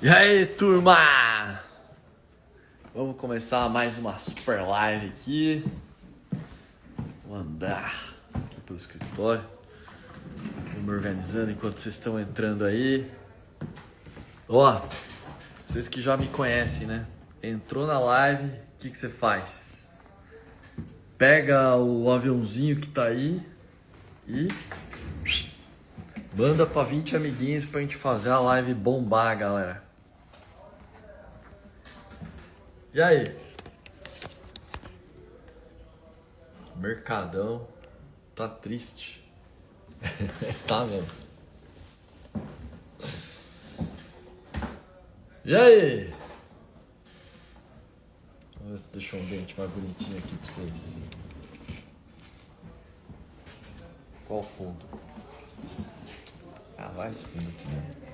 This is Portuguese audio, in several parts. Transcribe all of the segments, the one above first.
E aí, turma? Vamos começar mais uma super live aqui. Vou andar aqui pelo escritório. Vou me organizando enquanto vocês estão entrando aí. Ó, vocês que já me conhecem, né? Entrou na live, o que você faz? Pega o aviãozinho que tá aí e manda pra 20 amiguinhos pra gente fazer a live bombar, galera. E aí? Mercadão tá triste. Tá mesmo. E aí? Vamos ver se deixa um ambiente mais bonitinho aqui pra vocês. Qual fundo? Ah, vai esse fundo aqui mesmo.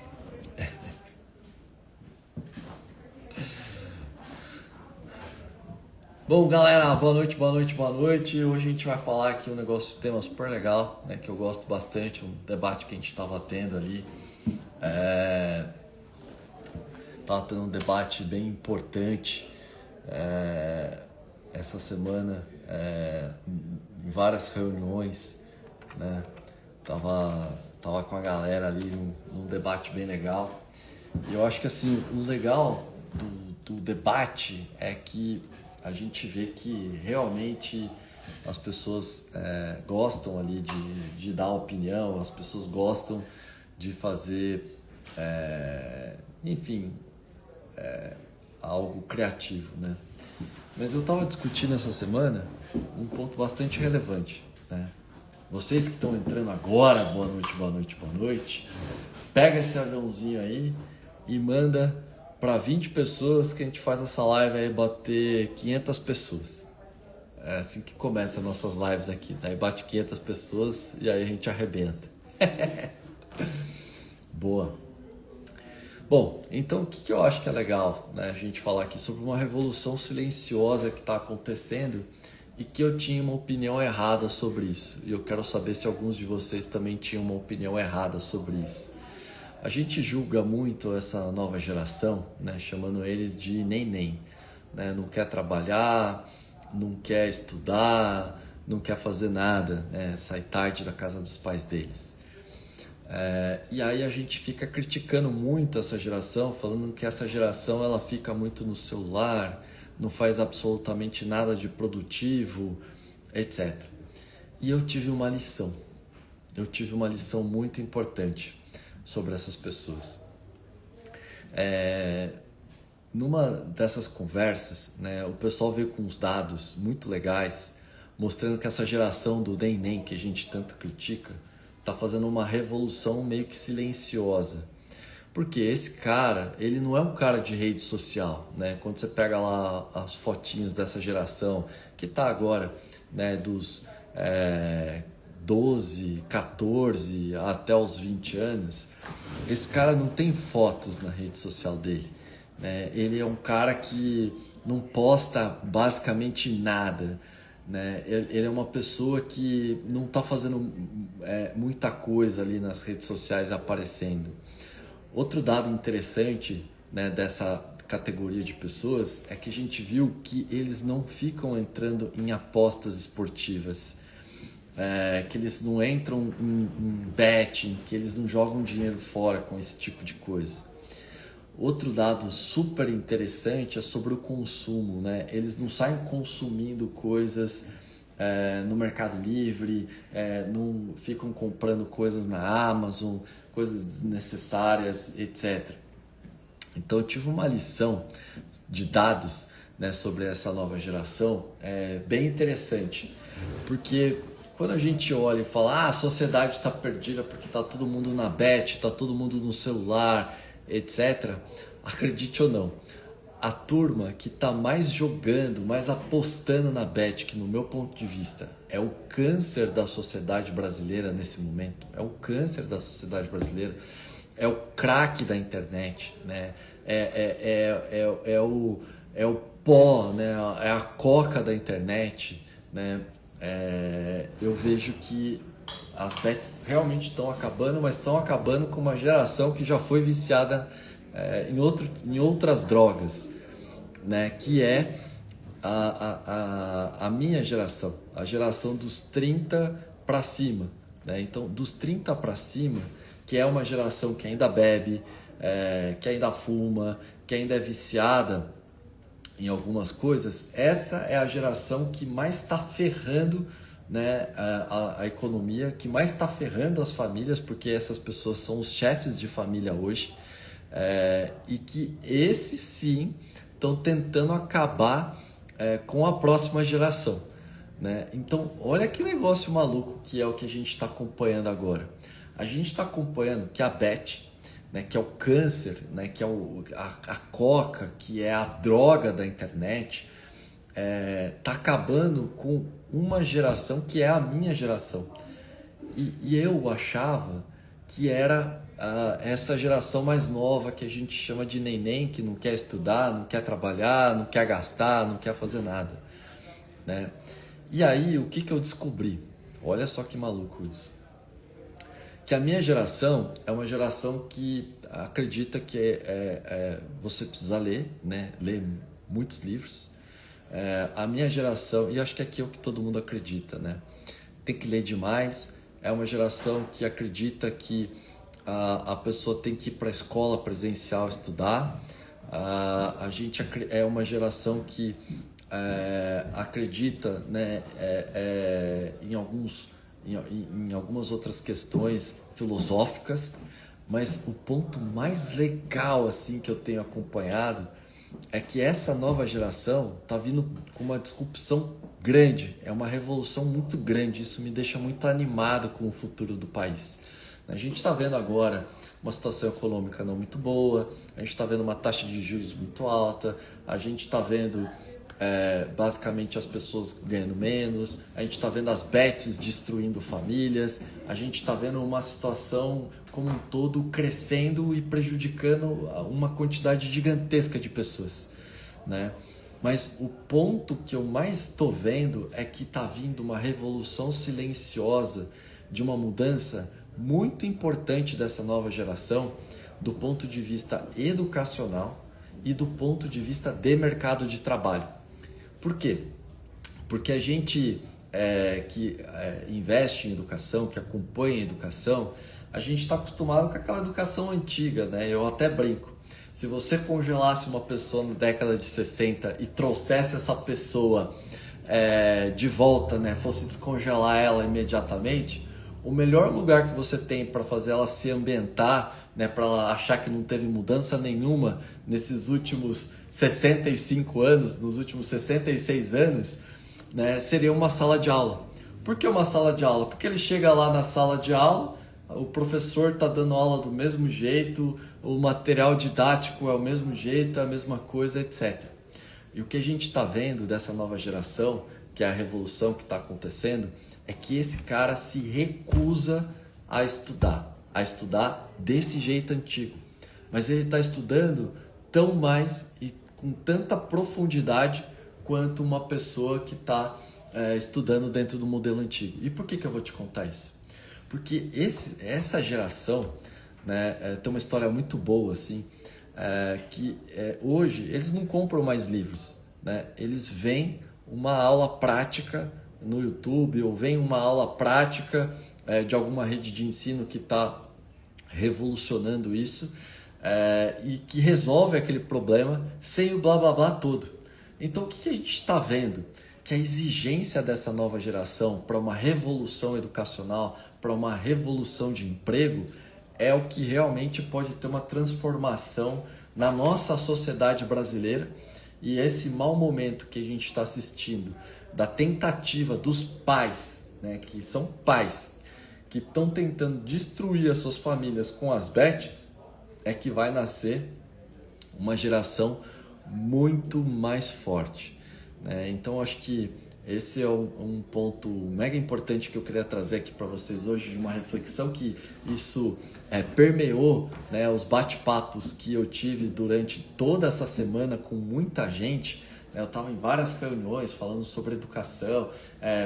Bom, galera, boa noite, boa noite, boa noite. Hoje a gente vai falar aqui um negócio, um tema super legal, né, que eu gosto bastante, um debate que a gente estava tendo ali. Tava tendo um debate bem importante essa semana, em várias reuniões, né? Tava com a galera ali num debate bem legal. E eu acho que assim, o legal do debate é que a gente vê que realmente as pessoas gostam ali de dar opinião, as pessoas gostam de fazer, enfim, algo criativo, né? Mas eu estava discutindo essa semana um ponto bastante relevante, né? Vocês que estão entrando agora, boa noite, boa noite, boa noite. Pega esse aviãozinho aí e manda para 20 pessoas que a gente faz essa live aí bater 500 pessoas. É assim que começa as nossas lives aqui, daí bate 500 pessoas e aí a gente arrebenta. Boa. Bom, então o que eu acho que é legal, né, a gente falar aqui sobre uma revolução silenciosa que está acontecendo e que eu tinha uma opinião errada sobre isso. E eu quero saber se alguns de vocês também tinham uma opinião errada sobre isso. A gente julga muito essa nova geração, né, chamando eles de neném, né, não quer trabalhar, não quer estudar, não quer fazer nada, né, sai tarde da casa dos pais deles. E aí a gente fica criticando muito essa geração, falando que essa geração ela fica muito no celular, não faz absolutamente nada de produtivo, etc. E eu tive uma lição muito importante sobre essas pessoas. Numa dessas conversas, né, o pessoal veio com uns dados muito legais, mostrando que essa geração do neném que a gente tanto critica está fazendo uma revolução meio que silenciosa. Porque esse cara, ele não é um cara de rede social, né? Quando você pega lá as fotinhos dessa geração, que está agora, né, dos 12, 14 até os 20 anos, esse cara não tem fotos na rede social dele, né? Ele é um cara que não posta basicamente nada, né? Ele é uma pessoa que não está fazendo muita coisa ali nas redes sociais aparecendo. Outro dado interessante, né, dessa categoria de pessoas é que a gente viu que eles não ficam entrando em apostas esportivas, que eles não entram em betting, que eles não jogam dinheiro fora com esse tipo de coisa. Outro dado super interessante é sobre o consumo, né? Eles não saem consumindo coisas no Mercado Livre, não ficam comprando coisas na Amazon, coisas desnecessárias, etc. Então eu tive uma lição de dados, né, sobre essa nova geração bem interessante, porque quando a gente olha e fala a sociedade está perdida porque está todo mundo na bet, está todo mundo no celular, etc. Acredite ou não, a turma que está mais jogando, mais apostando na bet, que no meu ponto de vista é o câncer da sociedade brasileira nesse momento, é o câncer da sociedade brasileira, é o crack da internet, né? É o pó, né? É a coca da internet, né? Eu vejo que as bets realmente estão acabando, mas estão acabando com uma geração que já foi viciada em outras drogas, né? Que é a minha geração, a geração dos 30 para cima, né? Então, dos 30 para cima, que é uma geração que ainda bebe, que ainda fuma, que ainda é viciada em algumas coisas, essa é a geração que mais está ferrando, né, a economia, que mais está ferrando as famílias, porque essas pessoas são os chefes de família hoje, e que esses sim estão tentando acabar com a próxima geração, né? Então, olha que negócio maluco que é o que a gente está acompanhando agora. A gente está acompanhando que a Beth, né, que é o câncer, né, que é a coca, que é a droga da internet, tá acabando com uma geração que é a minha geração. E eu achava que era essa geração mais nova que a gente chama de neném, que não quer estudar, não quer trabalhar, não quer gastar, não quer fazer nada, né? E aí, o que eu descobri? Olha só que maluco isso. Que a minha geração é uma geração que acredita que você precisa ler, né? Ler muitos livros. A minha geração, e acho que aqui é o que todo mundo acredita, né? Tem que ler demais. É uma geração que acredita que a pessoa tem que ir para a escola presencial estudar. A gente é uma geração que acredita, né, em algumas outras questões filosóficas, mas o ponto mais legal assim que eu tenho acompanhado é que essa nova geração está vindo com uma disrupção grande, é uma revolução muito grande. Isso me deixa muito animado com o futuro do país. A gente está vendo agora uma situação econômica não muito boa, a gente está vendo uma taxa de juros muito alta, a gente está vendo basicamente as pessoas ganhando menos, a gente está vendo as bets destruindo famílias, a gente está vendo uma situação como um todo crescendo e prejudicando uma quantidade gigantesca de pessoas, né? Mas o ponto que eu mais estou vendo é que está vindo uma revolução silenciosa de uma mudança muito importante dessa nova geração do ponto de vista educacional e do ponto de vista de mercado de trabalho. Por quê? Porque a gente que investe em educação, que acompanha a educação, a gente está acostumado com aquela educação antiga, né? Eu até brinco. Se você congelasse uma pessoa na década de 60 e trouxesse essa pessoa de volta, né? Fosse descongelar ela imediatamente, o melhor lugar que você tem para fazer ela se ambientar, né, para ela achar que não teve mudança nenhuma nesses últimos 65 anos, nos últimos 66 anos, né, seria uma sala de aula. Por que uma sala de aula? Porque ele chega lá na sala de aula, o professor está dando aula do mesmo jeito, o material didático é o mesmo jeito, é a mesma coisa, etc. E o que a gente está vendo dessa nova geração, que é a revolução que está acontecendo, é que esse cara se recusa a estudar desse jeito antigo. Mas ele está estudando tão mais e com tanta profundidade quanto uma pessoa que está estudando dentro do modelo antigo. E por que eu vou te contar isso? Porque essa geração, né, tem uma história muito boa, assim, que hoje eles não compram mais livros, né? Eles veem uma aula prática no YouTube ou veem uma aula prática de alguma rede de ensino que está revolucionando isso e que resolve aquele problema sem o blá blá blá todo. Então o que a gente está vendo? Que a exigência dessa nova geração para uma revolução educacional, para uma revolução de emprego, é o que realmente pode ter uma transformação na nossa sociedade brasileira. E esse mau momento que a gente está assistindo, da tentativa dos pais, né, que são pais, que estão tentando destruir as suas famílias com as bets, é que vai nascer uma geração muito mais forte, né? Então acho que esse é um ponto mega importante que eu queria trazer aqui para vocês hoje, de uma reflexão que isso permeou, né, os bate-papos que eu tive durante toda essa semana com muita gente. Eu estava em várias reuniões falando sobre educação,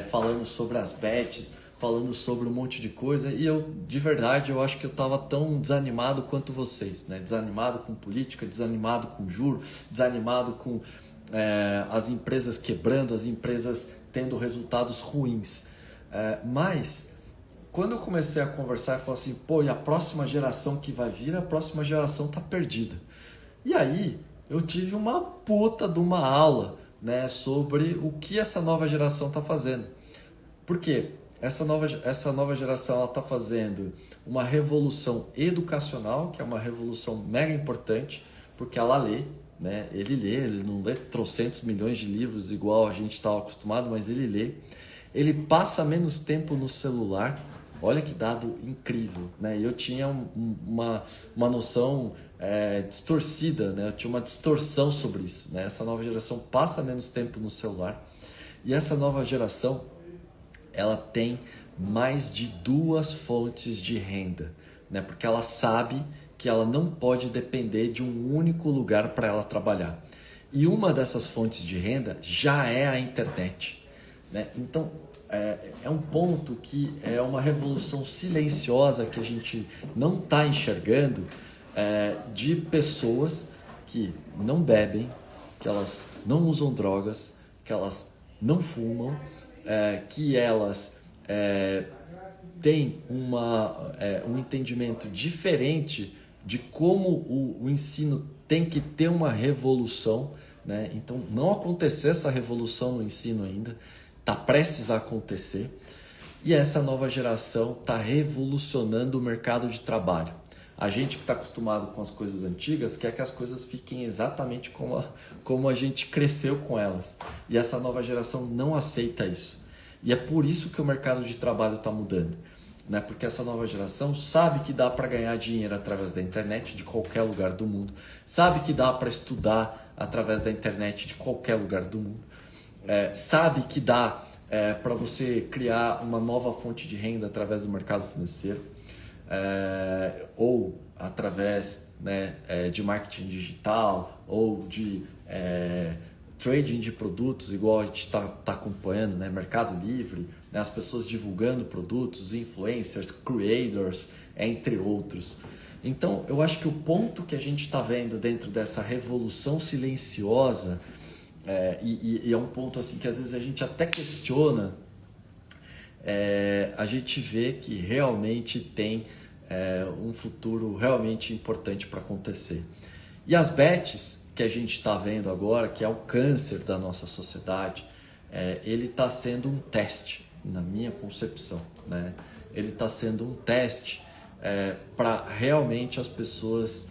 falando sobre as bets, falando sobre um monte de coisa e eu, de verdade, eu acho que eu estava tão desanimado quanto vocês, né? Desanimado com política, desanimado com juros, desanimado com as empresas quebrando, as empresas tendo resultados ruins. Mas quando eu comecei a conversar, eu falei assim, pô, e a próxima geração que vai vir, a próxima geração tá perdida. E aí eu tive uma puta de uma aula, né, sobre o que essa nova geração está fazendo. Por quê? Essa nova geração está fazendo uma revolução educacional, que é uma revolução mega importante, porque ela lê, né? Ele não lê trocentos milhões de livros igual a gente estava acostumado, mas ele lê. Ele passa menos tempo no celular. Olha que dado incrível, né? Eu tinha uma noção distorcida, né? Eu tinha uma distorção sobre isso, né? Essa nova geração passa menos tempo no celular e essa nova geração ela tem mais de 2 fontes de renda, né? Porque ela sabe que ela não pode depender de um único lugar para ela trabalhar. E uma dessas fontes de renda já é a internet, né? Então, é um ponto que é uma revolução silenciosa que a gente não está enxergando, de pessoas que não bebem, que elas não usam drogas, que elas não fumam, que elas têm um entendimento diferente de como o ensino tem que ter uma revolução, né? Então não aconteceu essa revolução no ensino ainda, está prestes a acontecer, e essa nova geração está revolucionando o mercado de trabalho. A gente que está acostumado com as coisas antigas quer que as coisas fiquem exatamente como a gente cresceu com elas. E essa nova geração não aceita isso. E é por isso que o mercado de trabalho está mudando, né? Porque essa nova geração sabe que dá para ganhar dinheiro através da internet de qualquer lugar do mundo, sabe que dá para estudar através da internet de qualquer lugar do mundo, sabe que dá para você criar uma nova fonte de renda através do mercado financeiro, ou através, né, de marketing digital ou de trading de produtos, igual a gente está acompanhando, né, Mercado Livre, né, as pessoas divulgando produtos, influencers, creators, entre outros. Então, eu acho que o ponto que a gente está vendo dentro dessa revolução silenciosa, e é um ponto assim que às vezes a gente até questiona, a gente vê que realmente tem um futuro realmente importante para acontecer. E as bets que a gente está vendo agora, que é o câncer da nossa sociedade, ele está sendo um teste, na minha concepção, né? Ele está sendo um teste para realmente as pessoas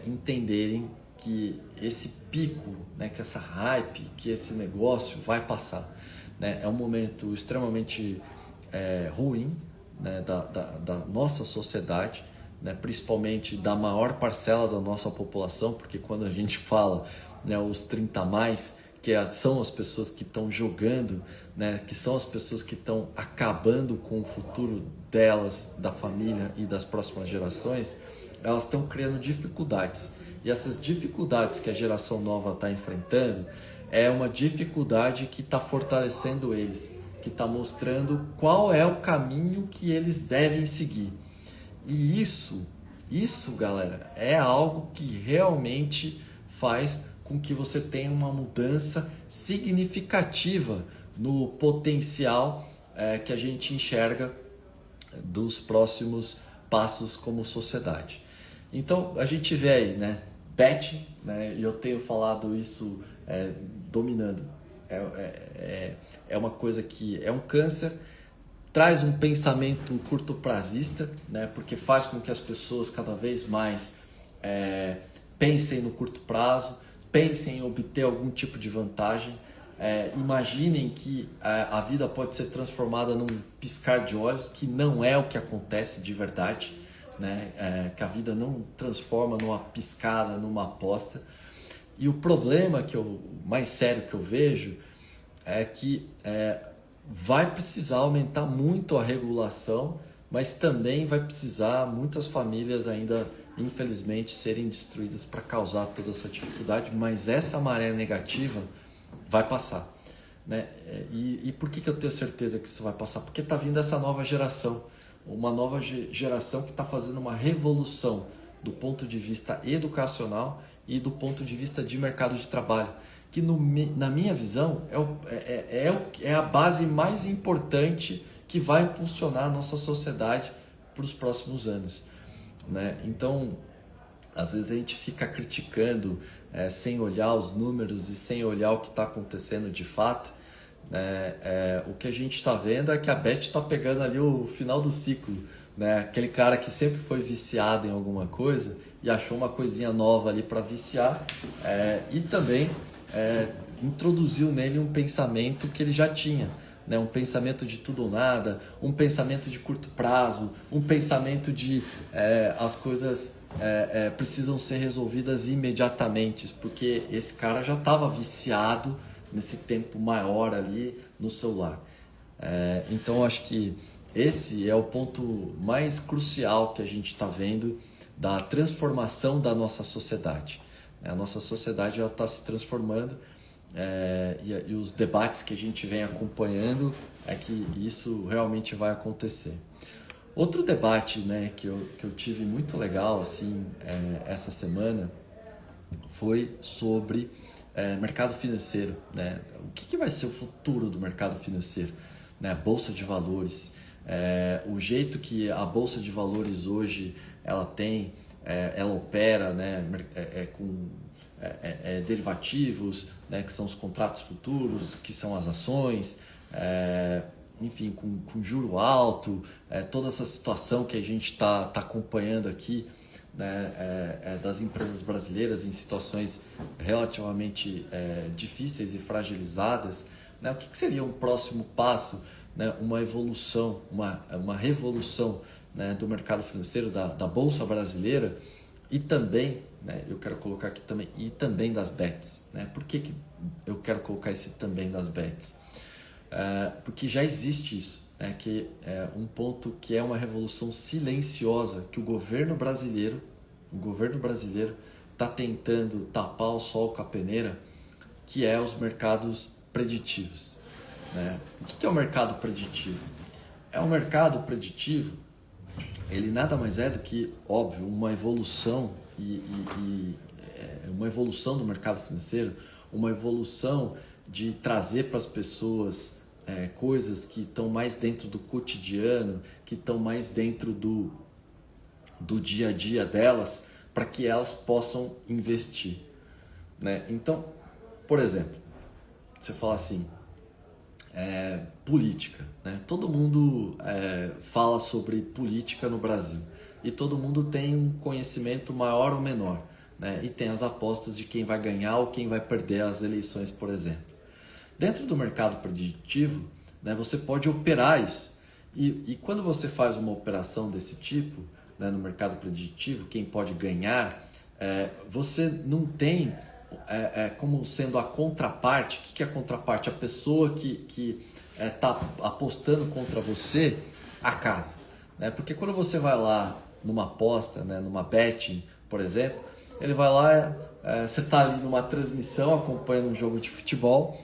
entenderem que esse pico, né, que essa hype, que esse negócio vai passar, né? É um momento extremamente ruim, né, da nossa sociedade, né, principalmente da maior parcela da nossa população, porque quando a gente fala, né, os 30 a mais, que são as pessoas que estão jogando, né, que são as pessoas que estão acabando com o futuro delas, da família e das próximas gerações, elas estão criando dificuldades. E essas dificuldades que a geração nova está enfrentando é uma dificuldade que está fortalecendo eles, que está mostrando qual é o caminho que eles devem seguir. E isso, galera, é algo que realmente faz com que você tenha uma mudança significativa no potencial que a gente enxerga dos próximos passos como sociedade. Então, a gente vê aí, né, betting, né, e eu tenho falado isso dominando. É uma coisa que é um câncer, traz um pensamento curto-prazista, né, porque faz com que as pessoas cada vez mais pensem no curto prazo, pensem em obter algum tipo de vantagem, imaginem que a vida pode ser transformada num piscar de olhos, que não é o que acontece de verdade, né, que a vida não transforma numa piscada, numa aposta. E o problema mais sério que eu vejo é que vai precisar aumentar muito a regulação, mas também vai precisar muitas famílias ainda, infelizmente, serem destruídas para causar toda essa dificuldade, mas essa maré negativa vai passar. né? E por que eu tenho certeza que isso vai passar? Porque está vindo essa nova geração, uma nova geração que está fazendo uma revolução do ponto de vista educacional e do ponto de vista de mercado de trabalho, que na minha visão é a base mais importante que vai impulsionar a nossa sociedade para os próximos anos, né? Então, às vezes a gente fica criticando sem olhar os números e sem olhar o que está acontecendo de fato, né? O que a gente está vendo é que a Beth está pegando ali o final do ciclo, né? Aquele cara que sempre foi viciado em alguma coisa e achou uma coisinha nova ali para viciar, e também introduziu nele um pensamento que ele já tinha, né? Um pensamento de tudo ou nada, um pensamento de curto prazo, um pensamento de as coisas precisam ser resolvidas imediatamente, porque esse cara já estava viciado nesse tempo maior ali no celular. Então acho que esse é o ponto mais crucial que a gente está vendo da transformação da nossa sociedade. A nossa sociedade está se transformando, e os debates que a gente vem acompanhando é que isso realmente vai acontecer. Outro debate, né, que eu tive muito legal assim, essa semana foi sobre mercado financeiro, né? O que vai ser o futuro do mercado financeiro, né? Bolsa de valores, o jeito que a Bolsa de Valores hoje ela tem, ela opera, né, com derivativos, né, que são os contratos futuros, que são as ações, enfim, com juro alto, toda essa situação que a gente está acompanhando aqui, né, das empresas brasileiras em situações relativamente difíceis e fragilizadas, né? O que seria um próximo passo, né? Uma evolução, uma revolução, né, do mercado financeiro, da Bolsa Brasileira e também, né, eu quero colocar aqui também, e também das bets, né? Por que eu quero colocar esse também das bets? Porque já existe isso, né, que é um ponto que é uma revolução silenciosa que o governo brasileiro está tentando tapar o sol com a peneira, que é os mercados preditivos, né? O que é o mercado preditivo? Um mercado preditivo, ele nada mais é do que, óbvio, uma evolução uma evolução do mercado financeiro, uma evolução de trazer para as pessoas coisas que estão mais dentro do cotidiano, que estão mais dentro do dia a dia delas, para que elas possam investir, né? Então, por exemplo, você fala assim, política, né? Todo mundo fala sobre política no Brasil e todo mundo tem um conhecimento maior ou menor, né? E tem as apostas de quem vai ganhar ou quem vai perder as eleições, por exemplo. Dentro do mercado preditivo, né, você pode operar isso. E quando você faz uma operação desse tipo, né, no mercado preditivo, quem pode ganhar, você não tem como sendo a contraparte. O que é a contraparte? A pessoa que está apostando contra você, a casa, né? Porque quando você vai lá numa aposta, né, numa betting, por exemplo, ele vai lá, você está ali numa transmissão acompanhando um jogo de futebol,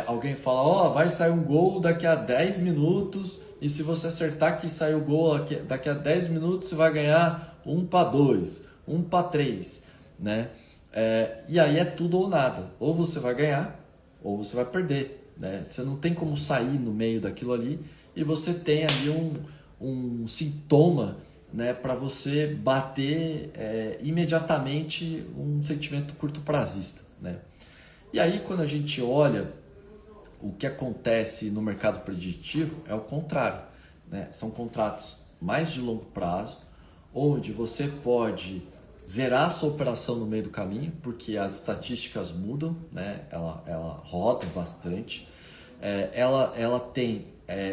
alguém fala, vai sair um gol daqui a 10 minutos e se você acertar que saiu o gol daqui a 10 minutos, você vai ganhar 1-2, 1-3, né? E aí é tudo ou nada, ou você vai ganhar ou você vai perder, né? Você não tem como sair no meio daquilo ali e você tem ali um sintoma, né, para você bater imediatamente um sentimento curto-prazista, né? E aí quando a gente olha o que acontece no mercado preditivo é o contrário, né? São contratos mais de longo prazo, onde você pode zerar a sua operação no meio do caminho, porque as estatísticas mudam, né? Ela roda bastante, ela tem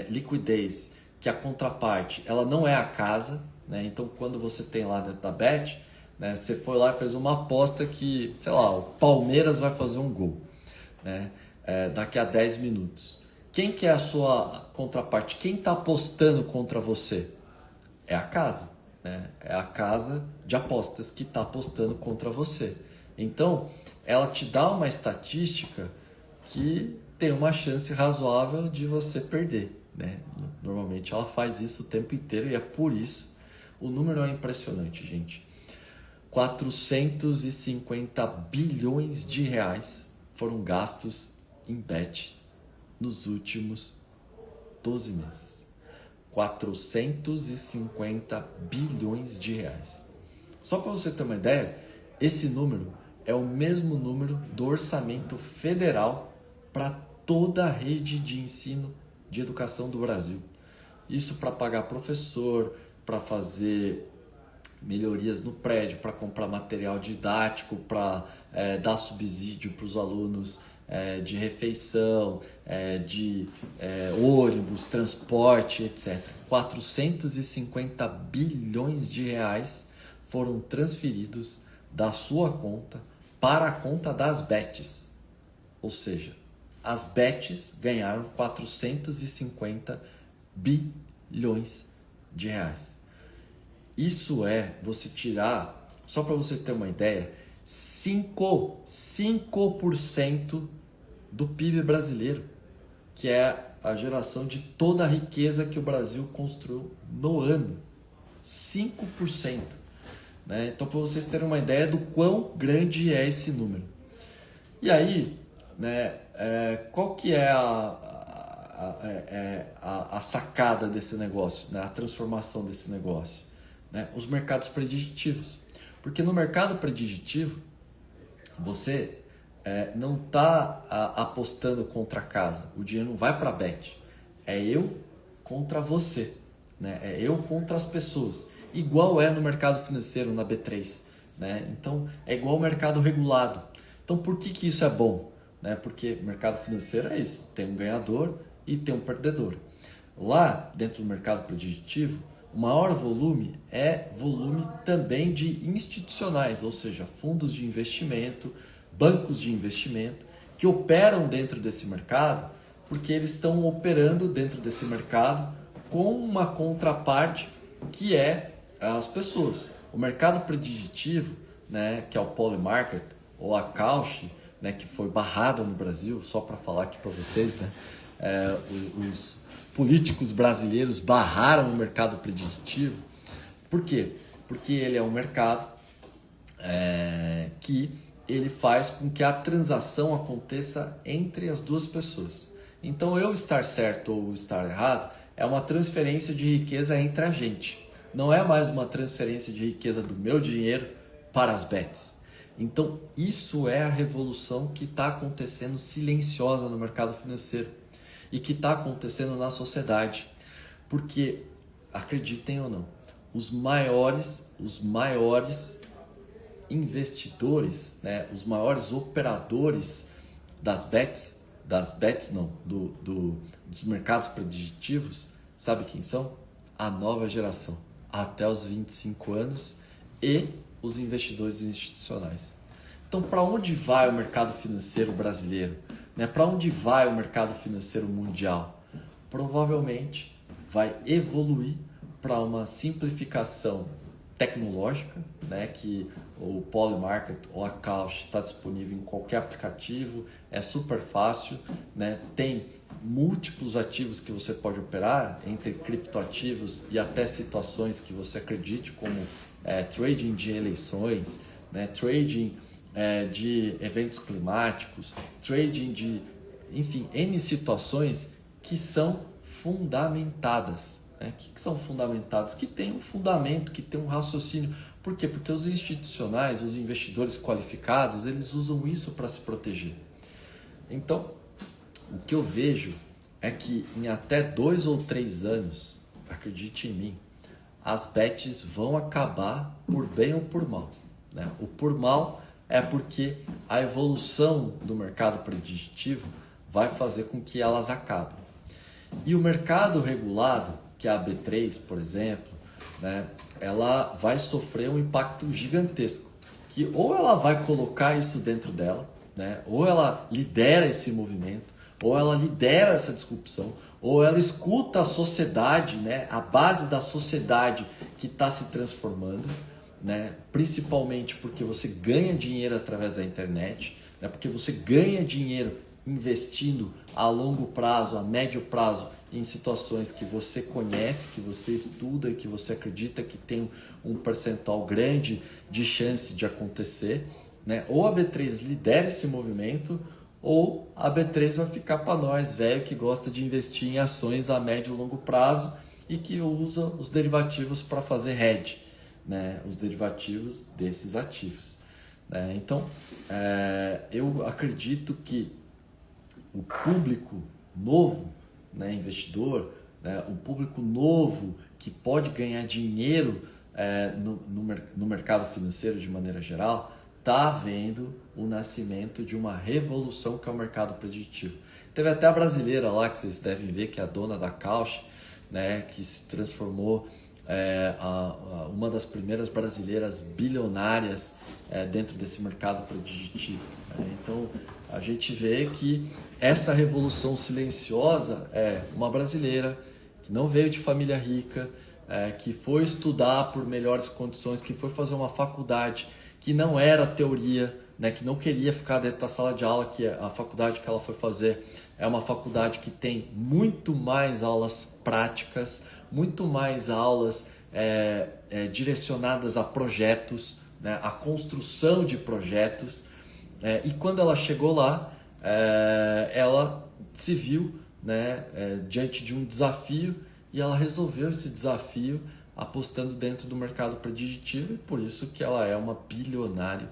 liquidez, que a contraparte ela não é a casa, né? Então quando você tem lá dentro da bet, né, você foi lá e fez uma aposta que, sei lá, o Palmeiras vai fazer um gol, né, daqui a 10 minutos. Quem que é a sua contraparte? Quem está apostando contra você? É a casa, né? É a casa de apostas que está apostando contra você. Então, ela te dá uma estatística que tem uma chance razoável de você perder, né? Normalmente ela faz isso o tempo inteiro e é por isso o número é impressionante, gente. 450 bilhões de reais foram gastos em bet nos últimos 12 meses. 450 bilhões de reais. Só para você ter uma ideia, esse número é o mesmo número do orçamento federal para toda a rede de ensino de educação do Brasil. Isso para pagar professor, para fazer melhorias no prédio, para comprar material didático, para dar subsídio para os alunos de refeição, de ônibus, transporte, etc. 450 bilhões de reais foram transferidos da sua conta para a conta das bets. Ou seja, as bets ganharam 450 bilhões de reais. Isso é você tirar, só para você ter uma ideia, 5% do PIB brasileiro, que é a geração de toda a riqueza que o Brasil construiu no ano. 5%. Né? Então, para vocês terem uma ideia do quão grande é esse número. E aí, né, qual que é a sacada desse negócio, né? A transformação desse negócio? Né? Os mercados preditivos. Porque no mercado preditivo, você não está apostando contra a casa. O dinheiro não vai para a bet. É eu contra você. Né? É eu contra as pessoas. Igual é no mercado financeiro, na B3. Né? Então, é igual ao mercado regulado. Então, por que isso é bom? Né? Porque mercado financeiro é isso. Tem um ganhador e tem um perdedor. Lá, dentro do mercado preditivo, o maior volume é volume também de institucionais, ou seja, fundos de investimento, bancos de investimento, que operam dentro desse mercado, porque eles estão operando dentro desse mercado com uma contraparte que é as pessoas. O mercado preditivo, né, que é o Polymarket ou a Cauchy, né, que foi barrada no Brasil, só para falar aqui para vocês, né, os políticos brasileiros barraram o mercado preditivo. Por quê? Porque ele é um mercado que ele faz com que a transação aconteça entre as duas pessoas. Então, eu estar certo ou estar errado é uma transferência de riqueza entre a gente. Não é mais uma transferência de riqueza do meu dinheiro para as bets. Então, isso é a revolução que está acontecendo silenciosa no mercado financeiro e que está acontecendo na sociedade. Porque, acreditem ou não, os maiores investidores, né, os maiores operadores dos mercados preditivos, sabe quem são? A nova geração, até os 25 anos, e os investidores institucionais. Então, para onde vai o mercado financeiro brasileiro? Né? Para onde vai o mercado financeiro mundial? Provavelmente vai evoluir para uma simplificação tecnológica, né? Que o Polymarket ou a Cauchy está disponível em qualquer aplicativo, é super fácil, né? Tem múltiplos ativos que você pode operar, entre criptoativos e até situações que você acredite, como trading de eleições, né? Trading de eventos climáticos, trading de, enfim, N situações que são fundamentadas. Que são fundamentadas, que tem um fundamento, que tem um raciocínio. Por quê? Porque os institucionais, os investidores qualificados, eles usam isso para se proteger. Então, o que eu vejo é que em até 2 ou 3 anos, acredite em mim, as bets vão acabar por bem ou por mal. Né? O por mal é porque a evolução do mercado preditivo vai fazer com que elas acabem. E o mercado regulado, que é a B3, por exemplo, né, ela vai sofrer um impacto gigantesco, que ou ela vai colocar isso dentro dela, né, ou ela lidera esse movimento, ou ela lidera essa disrupção, ou ela escuta a sociedade, né, a base da sociedade que está se transformando, né, principalmente porque você ganha dinheiro através da internet, né, porque você ganha dinheiro investindo a longo prazo, a médio prazo, em situações que você conhece, que você estuda e que você acredita que tem um percentual grande de chance de acontecer, né? Ou a B3 lidera esse movimento, ou a B3 vai ficar para nós, velho, que gosta de investir em ações a médio e longo prazo e que usa os derivativos para fazer hedge, né? Os derivativos desses ativos. Né? Então, eu acredito que o público novo, né, investidor, né, o público novo que pode ganhar dinheiro no mercado financeiro de maneira geral, está vendo o nascimento de uma revolução que é o mercado preditivo. Teve até a brasileira lá, que vocês devem ver, que é a dona da Cauchy, né, que se transformou uma das primeiras brasileiras bilionárias dentro desse mercado preditivo. Né? Então, a gente vê que essa revolução silenciosa é uma brasileira que não veio de família rica, que foi estudar por melhores condições, que foi fazer uma faculdade que não era teoria, né, que não queria ficar dentro da sala de aula, que a faculdade que ela foi fazer é uma faculdade que tem muito mais aulas práticas, muito mais aulas direcionadas a projetos, né, a construção de projetos. E quando ela chegou lá, ela se viu, né, diante de um desafio e ela resolveu esse desafio apostando dentro do mercado preditivo, e por isso que ela é uma bilionária,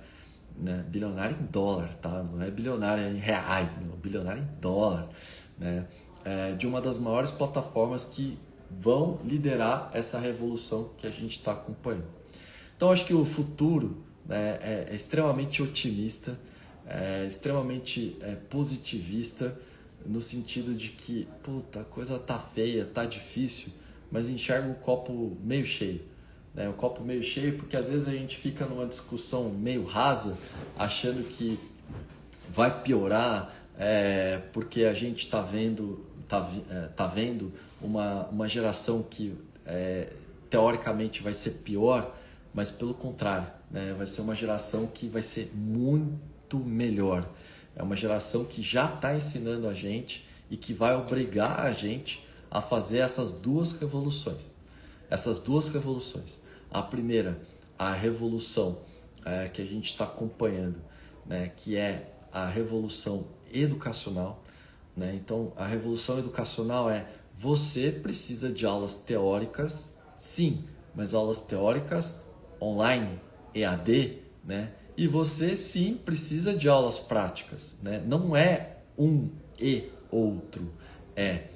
né? Bilionária em dólar, tá? Não é bilionária em reais, não, bilionária em dólar, né? De uma das maiores plataformas que vão liderar essa revolução que a gente está acompanhando. Então, acho que o futuro, né, é extremamente otimista, extremamente positivista, no sentido de que, puta, a coisa tá feia, tá difícil, mas enxerga o copo meio cheio. Né? O copo meio cheio porque às vezes a gente fica numa discussão meio rasa, achando que vai piorar, porque a gente está vendo, tá vendo uma geração que teoricamente vai ser pior, mas pelo contrário, né? Vai ser uma geração que vai ser muito melhor. É uma geração que já está ensinando a gente e que vai obrigar a gente a fazer essas duas revoluções. Essas duas revoluções. A primeira, a revolução que a gente está acompanhando, né, que é a revolução educacional. Né? Então, a revolução educacional você precisa de aulas teóricas, sim, mas aulas teóricas online, EAD, né? E você sim precisa de aulas práticas, né? Não é um e outro, é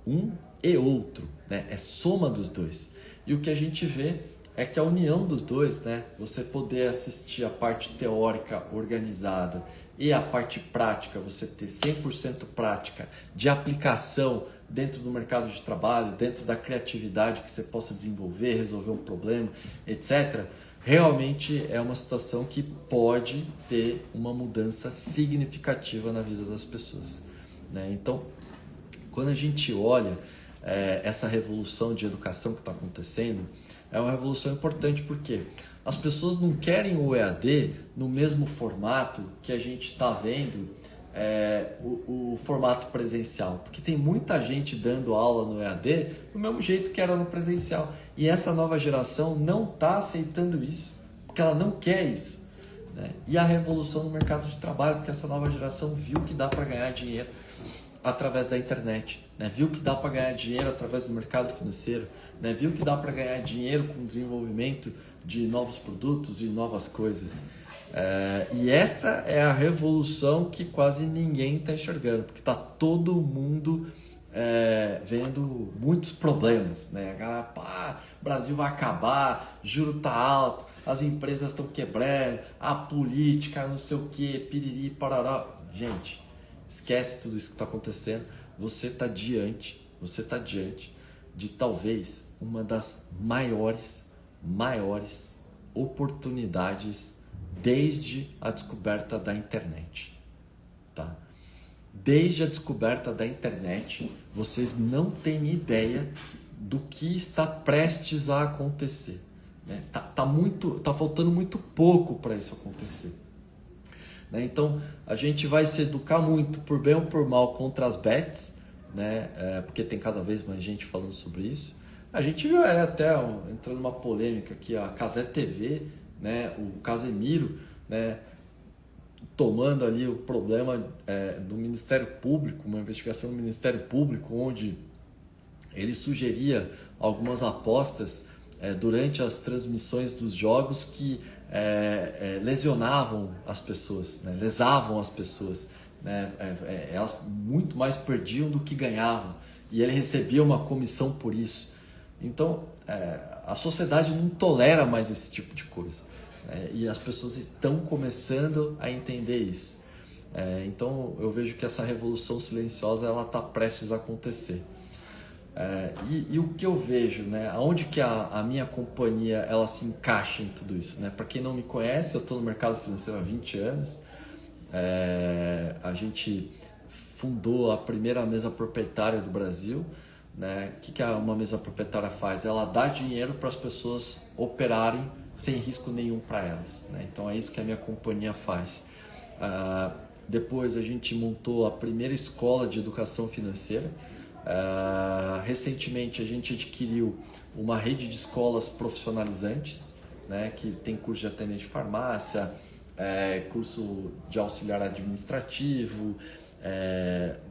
um e outro, né? É soma dos dois. E o que a gente vê é que a união dos dois, né? Você poder assistir a parte teórica organizada e a parte prática, você ter 100% prática de aplicação dentro do mercado de trabalho, dentro da criatividade que você possa desenvolver, resolver um problema, etc., realmente é uma situação que pode ter uma mudança significativa na vida das pessoas. Né? Então, quando a gente olha essa revolução de educação que está acontecendo, é uma revolução importante porque as pessoas não querem o EAD no mesmo formato que a gente está vendo o formato presencial, porque tem muita gente dando aula no EAD do mesmo jeito que era no presencial, e essa nova geração não está aceitando isso, porque ela não quer isso, né? E a revolução no mercado de trabalho, porque essa nova geração viu que dá para ganhar dinheiro através da internet, né? Viu que dá para ganhar dinheiro através do mercado financeiro, né? Viu que dá para ganhar dinheiro com o desenvolvimento de novos produtos e novas coisas. E essa é a revolução que quase ninguém está enxergando, porque está todo mundo vendo muitos problemas, né? O Brasil vai acabar, juro tá alto, as empresas estão quebrando, a política, não sei o que, piriri, parará. Gente, esquece tudo isso que está acontecendo. Você está diante de talvez uma das maiores oportunidades desde a descoberta da internet, tá? Desde a descoberta da internet, vocês não têm ideia do que está prestes a acontecer, né? Tá faltando muito pouco para isso acontecer. né? Então a gente vai se educar muito, por bem ou por mal, contra as bets, né? Porque tem cada vez mais gente falando sobre isso. A gente viu até entrando numa polêmica aqui, a Cazé TV, né? O Casemiro, né? Tomando ali o problema do Ministério Público, uma investigação do Ministério Público, onde ele sugeria algumas apostas durante as transmissões dos jogos que lesionavam as pessoas, né? Lesavam as pessoas, né? Elas muito mais perdiam do que ganhavam, e ele recebia uma comissão por isso. Então a sociedade não tolera mais esse tipo de coisa, né? E as pessoas estão começando a entender isso. Então eu vejo que essa revolução silenciosa ela está prestes a acontecer. E o que eu vejo, né? Onde que a minha companhia ela se encaixa em tudo isso, né? Para quem não me conhece, eu estou no mercado financeiro há 20 anos. A gente fundou a primeira mesa proprietária do Brasil, né? O que uma mesa proprietária faz? Ela dá dinheiro para as pessoas operarem sem risco nenhum para elas, né? Então é isso que a minha companhia faz. Depois a gente montou a primeira escola de educação financeira. Recentemente a gente adquiriu uma rede de escolas profissionalizantes, né, que tem curso de atendente de farmácia, curso de auxiliar administrativo,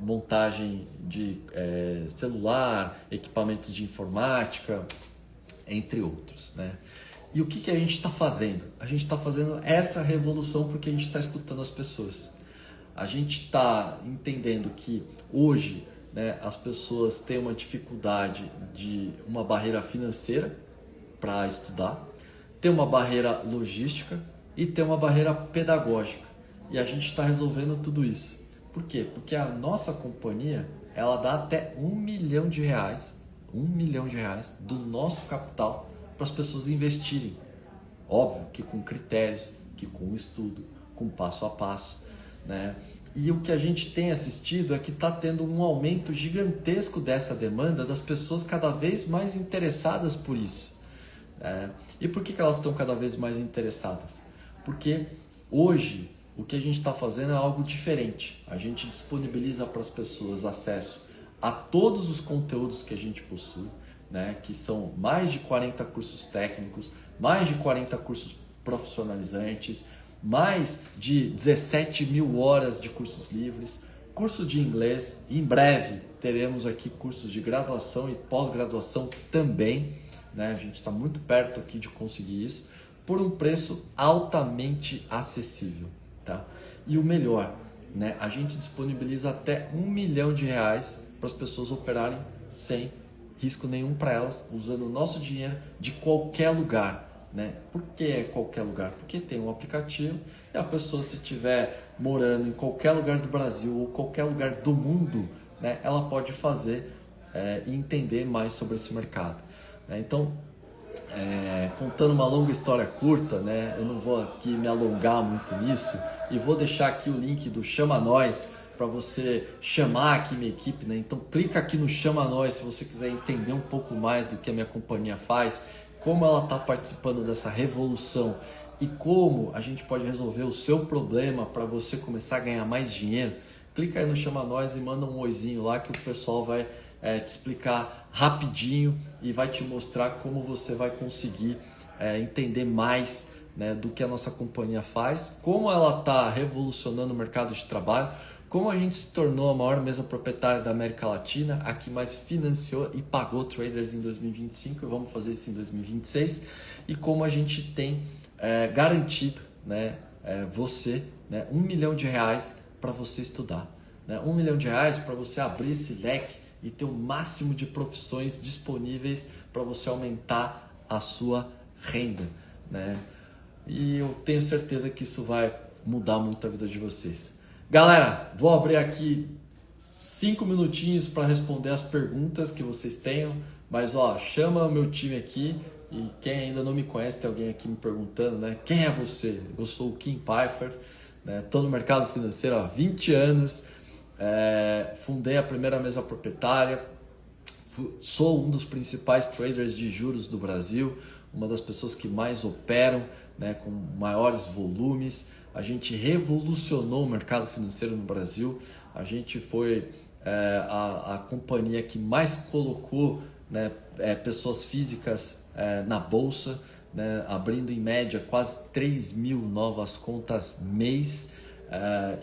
montagem de celular, equipamentos de informática, entre outros, né? E o que a gente está fazendo? A gente está fazendo essa revolução porque a gente está escutando as pessoas. A gente está entendendo que hoje, né, as pessoas têm uma dificuldade de uma barreira financeira para estudar, tem uma barreira logística e tem uma barreira pedagógica. E a gente está resolvendo tudo isso. Por quê? Porque a nossa companhia ela dá até R$1 milhão, R$1 milhão do nosso capital para as pessoas investirem. Óbvio que com critérios, que com estudo, com passo a passo, né? E o que a gente tem assistido é que está tendo um aumento gigantesco dessa demanda, das pessoas cada vez mais interessadas por isso. E por que elas estão cada vez mais interessadas? Porque hoje o que a gente está fazendo é algo diferente. A gente disponibiliza para as pessoas acesso a todos os conteúdos que a gente possui, né? Que são mais de 40 cursos técnicos, mais de 40 cursos profissionalizantes, mais de 17 mil horas de cursos livres, curso de inglês. Em breve teremos aqui cursos de graduação e pós-graduação também, né? A gente está muito perto aqui de conseguir isso por um preço altamente acessível, tá? E o melhor, né? A gente disponibiliza até R$1 milhão para as pessoas operarem sem risco nenhum para elas, usando o nosso dinheiro de qualquer lugar. Né? Por que qualquer lugar? Porque tem um aplicativo e a pessoa, se estiver morando em qualquer lugar do Brasil ou qualquer lugar do mundo, né, ela pode fazer e entender mais sobre esse mercado, né? Então, contando uma longa história curta, né, eu não vou aqui me alongar muito nisso e vou deixar aqui o link do Chama Nós para você chamar aqui minha equipe, né? Então clica aqui no Chama Nós se você quiser entender um pouco mais do que a minha companhia faz, como ela está participando dessa revolução e como a gente pode resolver o seu problema para você começar a ganhar mais dinheiro. Clica aí no Chama Nós e manda um oizinho lá que o pessoal vai te explicar rapidinho e vai te mostrar como você vai conseguir entender mais, né, do que a nossa companhia faz, como ela está revolucionando o mercado de trabalho, como a gente se tornou a maior mesa proprietária da América Latina, a que mais financiou e pagou traders em 2025, e vamos fazer isso em 2026, e como a gente tem garantido, né, você, né, R$1 milhão para você estudar, né, R$1 milhão para você abrir esse leque e ter o máximo de profissões disponíveis para você aumentar a sua renda, né? E eu tenho certeza que isso vai mudar muito a vida de vocês. Galera, vou abrir aqui 5 minutinhos para responder as perguntas que vocês tenham, mas chama o meu time aqui, e quem ainda não me conhece, tem alguém aqui me perguntando, né? Quem é você? Eu sou o Kim Pfeiffer, né? Estou no mercado financeiro há 20 anos, fundei a primeira mesa proprietária, sou um dos principais traders de juros do Brasil, uma das pessoas que mais operam, né, com maiores volumes. a gente revolucionou o mercado financeiro no Brasil, a gente foi a companhia que mais colocou, né, pessoas físicas na bolsa, né, abrindo em média quase 3.000 novas contas mês,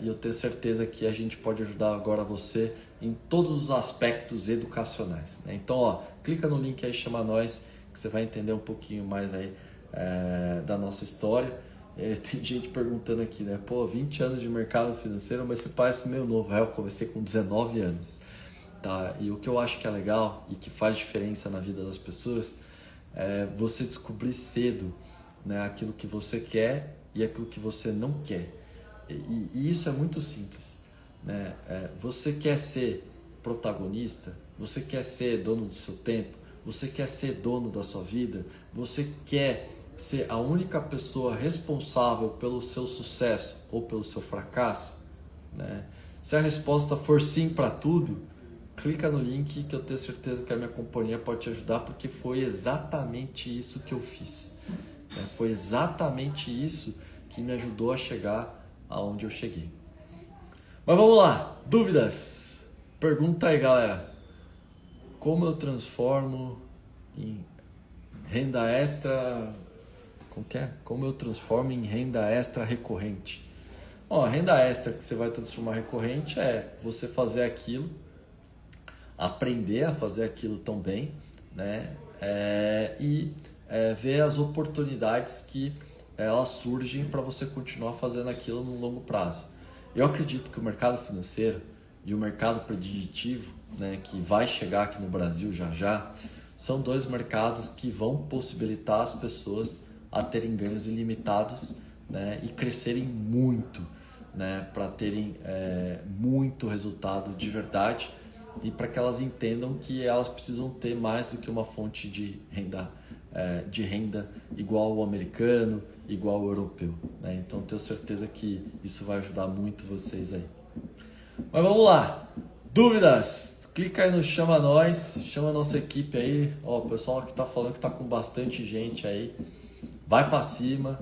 e eu tenho certeza que a gente pode ajudar agora você em todos os aspectos educacionais, né? Então, ó, clica no link aí, chama nós, que você vai entender um pouquinho mais aí da nossa história. Tem gente perguntando aqui, né? Pô, 20 anos de mercado financeiro, mas você parece meio novo. Eu comecei com 19 anos, tá? E o que eu acho que é legal e que faz diferença na vida das pessoas é você descobrir cedo, né, aquilo que você quer e aquilo que você não quer. E isso é muito simples, né? Você quer ser protagonista? Você quer ser dono do seu tempo? Você quer ser dono da sua vida? Você quer ser a única pessoa responsável pelo seu sucesso ou pelo seu fracasso, né? Se a resposta for sim para tudo, clica no link que eu tenho certeza que a minha companhia pode te ajudar, porque foi exatamente isso que eu fiz, né? Foi exatamente isso que me ajudou a chegar aonde eu cheguei. Mas vamos lá, dúvidas? Pergunta aí, galera. Como eu transformo em renda extra? Como eu transformo em renda extra recorrente? Ó, a renda extra que você vai transformar recorrente é você fazer aquilo, aprender a fazer aquilo tão bem, né? Ver as oportunidades que elas surgem para você continuar fazendo aquilo no longo prazo. Eu acredito que o mercado financeiro e o mercado preditivo, né, que vai chegar aqui no Brasil já já, são dois mercados que vão possibilitar as pessoas a terem ganhos ilimitados, né, e crescerem muito, né, para terem muito resultado de verdade e para que elas entendam que elas precisam ter mais do que uma fonte de renda igual ao americano, igual ao europeu, né? Então tenho certeza que isso vai ajudar muito vocês aí. Mas vamos lá, dúvidas? Clica aí no Chama Nós, chama a nossa equipe aí. Ó, o pessoal que tá falando que tá com bastante gente aí, vai para cima,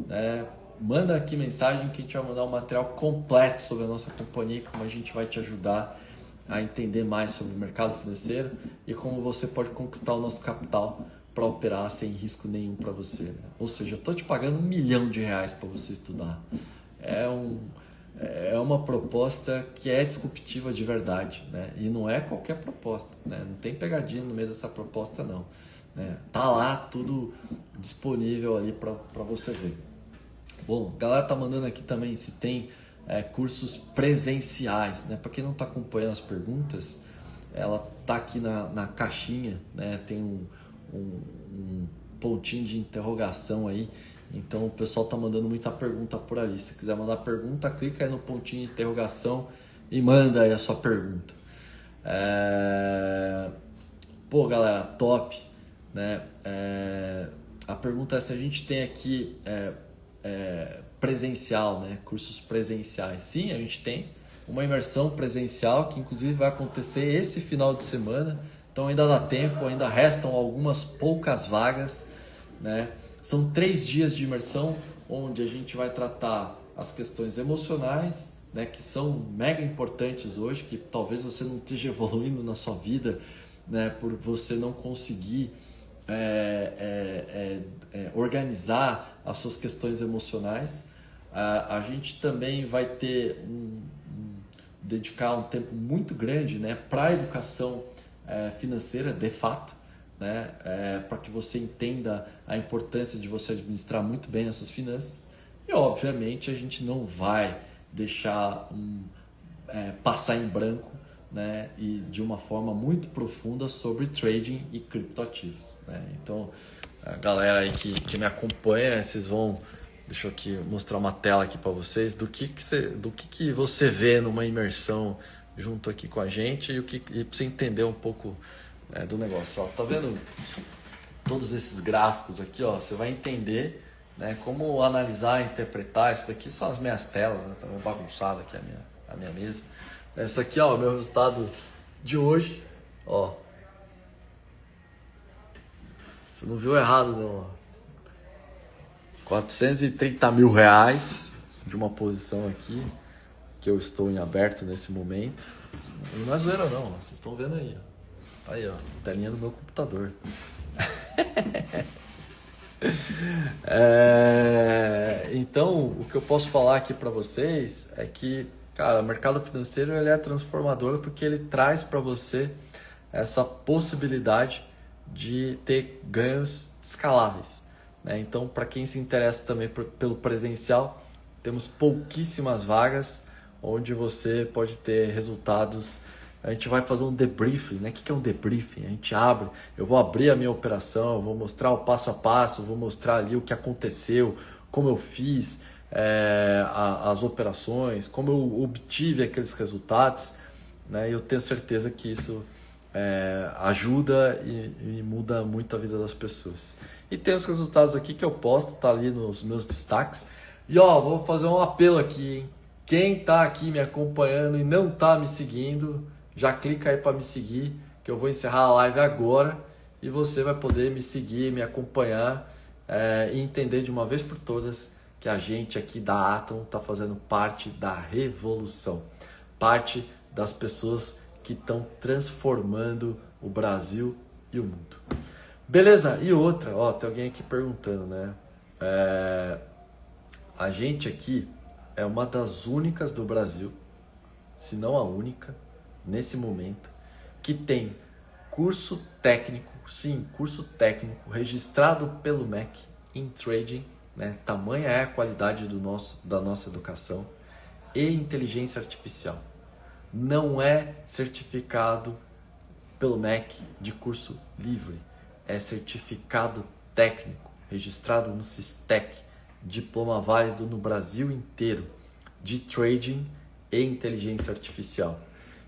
né? Manda aqui mensagem que a gente vai mandar um material completo sobre a nossa companhia, como a gente vai te ajudar a entender mais sobre o mercado financeiro e como você pode conquistar o nosso capital para operar sem risco nenhum para você, né? Ou seja, eu estou te pagando R$ 1.000.000 para você estudar. É uma proposta que é disruptiva de verdade, né? E não é qualquer proposta, né? Não tem pegadinha no meio dessa proposta não, né? Tá lá tudo disponível ali para você ver. Bom, a galera tá mandando aqui também se tem cursos presenciais, né? Para quem não está acompanhando as perguntas, ela tá aqui na caixinha, né? Tem um pontinho de interrogação aí. Então o pessoal tá mandando muita pergunta por ali. Se quiser mandar pergunta, clica aí no pontinho de interrogação e manda aí a sua pergunta. Pô, galera, top, né? A pergunta é se a gente tem aqui presencial, né? Cursos presenciais. Sim, a gente tem uma imersão presencial que inclusive vai acontecer esse final de semana. Então ainda dá tempo, ainda restam algumas poucas vagas, né? São 3 dias de imersão, onde a gente vai tratar as questões emocionais, né, que são mega importantes hoje, que talvez você não esteja evoluindo na sua vida, né, por você não conseguir organizar as suas questões emocionais. A gente também vai ter dedicar um tempo muito grande, né, para a educação financeira, de fato, né, para que você entenda a importância de você administrar muito bem as suas finanças. E obviamente a gente não vai deixar passar em branco, né, e de uma forma muito profunda sobre trading e criptoativos, né? Então a galera aí que me acompanha, vocês vão, deixa eu aqui mostrar uma tela aqui para vocês do que você vê numa imersão junto aqui com a gente e para você entender um pouco do negócio. Ó, tá vendo todos esses gráficos aqui? Ó, você vai entender, né, como analisar, interpretar. Isso daqui são as minhas telas, né? Tá bagunçada aqui a minha mesa. Isso aqui, ó, o meu resultado de hoje, ó. Você não viu errado, não. R$ 430 mil. de uma posição aqui, que eu estou em aberto nesse momento. E não é zoeira não, vocês estão vendo aí, ó. Aí, ó, telinha do meu computador. Então, o que eu posso falar aqui para vocês é que, cara, o mercado financeiro ele é transformador porque ele traz para você essa possibilidade de ter ganhos escaláveis, né? Então, para quem se interessa também pelo presencial, temos pouquíssimas vagas onde você pode ter resultados. A gente vai fazer um debriefing, né? O que é um debriefing? A gente abre, eu vou abrir a minha operação, eu vou mostrar o passo a passo, vou mostrar ali o que aconteceu, como eu fiz as operações, como eu obtive aqueles resultados, né? E eu tenho certeza que isso ajuda e muda muito a vida das pessoas. E tem os resultados aqui que eu posto, tá ali nos meus destaques. E ó, vou fazer um apelo aqui, hein? Quem tá aqui me acompanhando e não tá me seguindo, já clica aí para me seguir, que eu vou encerrar a live agora e você vai poder me seguir, me acompanhar e entender de uma vez por todas que a gente aqui da Atom está fazendo parte da revolução, parte das pessoas que estão transformando o Brasil e o mundo. Beleza? E outra, ó, tem alguém aqui perguntando, né? A gente aqui é uma das únicas do Brasil, se não a única, nesse momento, que tem curso técnico, sim, curso técnico registrado pelo MEC em trading, né? Tamanha é a qualidade da nossa educação, e inteligência artificial. Não é certificado pelo MEC de curso livre, é certificado técnico, registrado no Sistec, diploma válido no Brasil inteiro, de trading e inteligência artificial.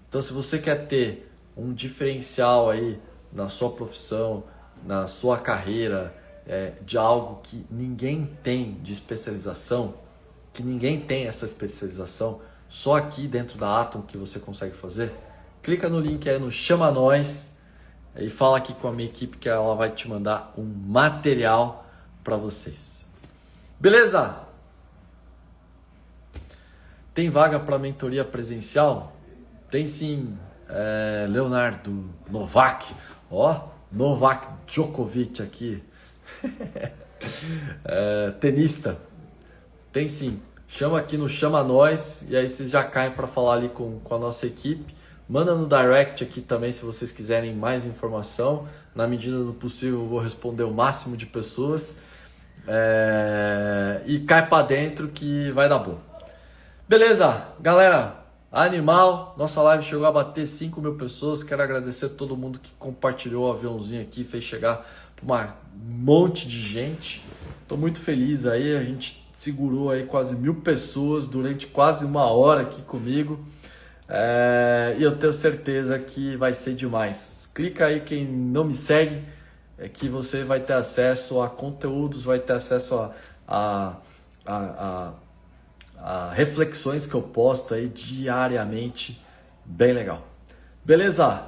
Então, se você quer ter um diferencial aí na sua profissão, na sua carreira, de algo que ninguém tem de especialização, que ninguém tem essa especialização, só aqui dentro da Atom que você consegue fazer, clica no link aí no Chama Nós e fala aqui com a minha equipe que ela vai te mandar um material para vocês. Beleza? Tem vaga para mentoria presencial? Tem sim, Leonardo Novak, ó, Novak Djokovic aqui, tenista, tem sim, chama aqui no Chama Nós e aí vocês já caem para falar ali com a nossa equipe, manda no direct aqui também se vocês quiserem mais informação, na medida do possível eu vou responder o máximo de pessoas, e cai para dentro que vai dar bom. Beleza, galera? Animal, nossa live chegou a bater 5.000 pessoas. Quero agradecer a todo mundo que compartilhou o aviãozinho aqui, fez chegar para um monte de gente. Estou muito feliz aí, a gente segurou aí quase 1.000 pessoas durante quase 1 hora aqui comigo. E eu tenho certeza que vai ser demais. Clica aí quem não me segue, que você vai ter acesso a conteúdos, vai ter acesso a reflexões que eu posto aí diariamente, bem legal. Beleza?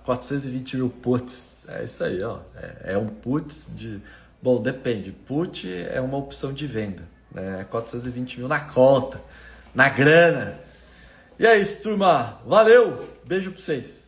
420.000 puts, é isso aí, ó. É um puts de... Bom, depende, put é uma opção de venda, né? 420.000 na conta, na grana. E é isso, turma. Valeu, beijo pra vocês.